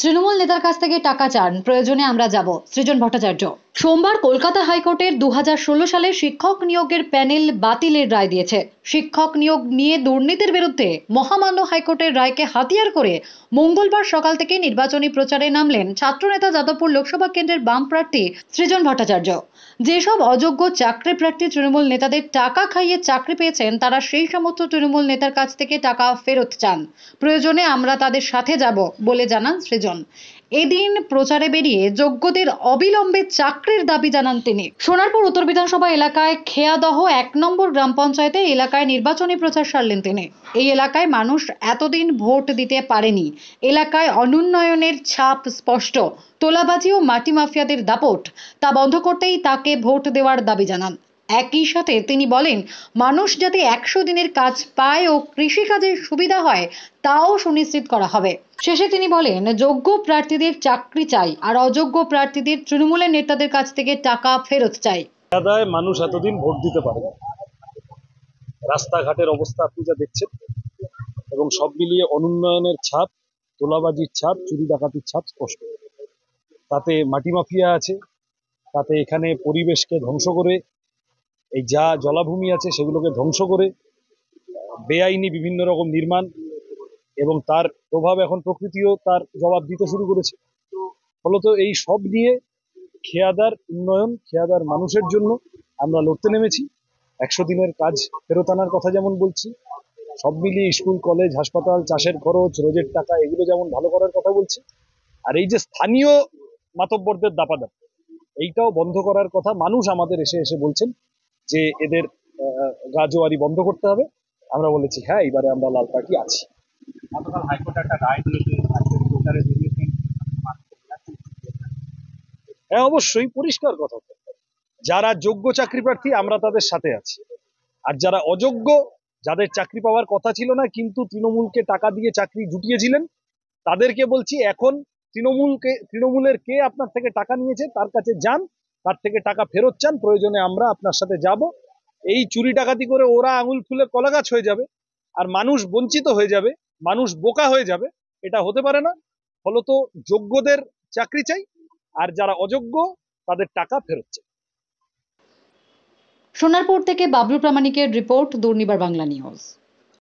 তৃণমূল নেতার কাছ থেকে টাকা চান, প্রয়োজনে আমরা যাব। সৃজন ভট্টাচার্য। সোমবার কলকাতা হাইকোর্টের 2016 সালের শিক্ষক নিয়োগের প্যানেল বাতিলের রায় দিয়েছে। শিক্ষক নিয়োগ নিয়ে দুর্নীতির বিরুদ্ধে মহামান্য হাইকোর্টের রায়কে হাতিয়ার করে মঙ্গলবার সকাল থেকে নির্বাচনী প্রচারে নামলেন ছাত্রনেতা যাদবপুর লোকসভা কেন্দ্রের বাম প্রার্থী সৃজন ভট্টাচার্য। যেসব অযোগ্য চাকরি প্রার্থী তৃণমূল নেতাদের টাকা খাইয়ে চাকরি পেয়েছেন, তারা সেই সমস্ত তৃণমূল নেতার কাছ থেকে টাকা ফেরত চান। প্রয়োজনে আমরা তাদের সাথে যাব বলে জানান সৃজন। এদিন প্রচারে বেরিয়ে যোগ্যদের অবিলম্বে চাকরির দাবি জানান তিনি। সোনারপুর উত্তর বিধানসভা এলাকায় খেয়াদহ 1 নম্বর গ্রাম পঞ্চায়েতে এলাকায় নির্বাচনী প্রচার সারলেন তিনি। এই এলাকায় মানুষ এতদিন ভোট দিতে পারেনি। এলাকায় অনুন্নয়নের ছাপ স্পষ্ট। তোলাবাজি ও মাটি মাফিয়াদের দাপট তা বন্ধ করতেই তাকে ভোট দেওয়ার দাবি জানান। একই সাথে তিনি বলেন, মানুষ যাতে 100 দিনের কাজ পায় ও কৃষিকাজের সুবিধা হয় তাও সুনিশ্চিত করা হবে। শেষে তিনি বলেন, যোগ্য প্রার্থীদের চাকরি চাই আর অযোগ্য প্রার্থীদের তৃণমূলের নেতাদের কাছ থেকে টাকা ফেরত চাই। মানুষ এতদিন ভোট দিতে পারে, রাস্তাঘাটের অবস্থা আপনি যা দেখছেন এবং সব মিলিয়ে অনুন্নয়নের ছাপ, তোলাবাজির ছাপ, চুরি ডাকাতির ছাপ স্পষ্ট। তাতে মাটি মাফিয়া আছে, তাতে এখানে পরিবেশকে ধ্বংস করে, এই যা জলাভূমি আছে সেগুলোকে ধ্বংস করে বেআইনি বিভিন্ন রকম নির্মাণ, এবং তার প্রভাব এখন প্রকৃতিও তার জবাব দিতে শুরু করেছে। ফলত এই সব নিয়ে খেয়াদার উন্নয়ন, খেয়াদার মানুষের জন্য আমরা লড়তে নেমেছি। 100 দিনের কাজ ফেরত আনার কথা যেমন বলছি, সব মিলিয়ে স্কুল, কলেজ, হাসপাতাল, চাষের খরচ, রোজের টাকা, এগুলো যেমন ভালো করার কথা বলছি। আর এই যে স্থানীয় মাতব্বরদের দাপাদাপি, এইটাও বন্ধ করার কথা মানুষ আমাদের এসে এসে বলছেন যে এদের গাজোয়ারি বন্ধ করতে হবে। আমরা বলেছি হ্যাঁ, এবারে আমরা লাল পার্টি আছি। হ্যাঁ, অবশ্যই পরিষ্কার কথা। যারা যোগ্য চাকরি প্রার্থী আমরা তাদের সাথে আছি, আর যারা অযোগ্য, যাদের চাকরি পাওয়ার কথা ছিল না কিন্তু তৃণমূলকে টাকা দিয়ে চাকরি জুটিয়েছিলেন, তাদেরকে বলছি এখন তৃণমূলের কে আপনার থেকে টাকা নিয়েছে তার কাছে যান, তার থেকে টাকা ফেরত চান, প্রয়োজনে আমরা আপনার সাথে যাব। এই চুরি ডাকাতি করে ওরা আঙুল ফুলে কলাগাছ হয়ে যাবে আর মানুষ বঞ্চিত হয়ে যাবে, মানুষ বোকা হয়ে যাবে, এটা হতে পারে না। ফলত যোগ্যদের চাকরি চাই আর যারা অযোগ্য তাদের টাকা ফেরত চাই। সোনারপুর থেকে বাবলু প্রামাণিকের রিপোর্ট, দুর্নিবার বাংলা নিউজ।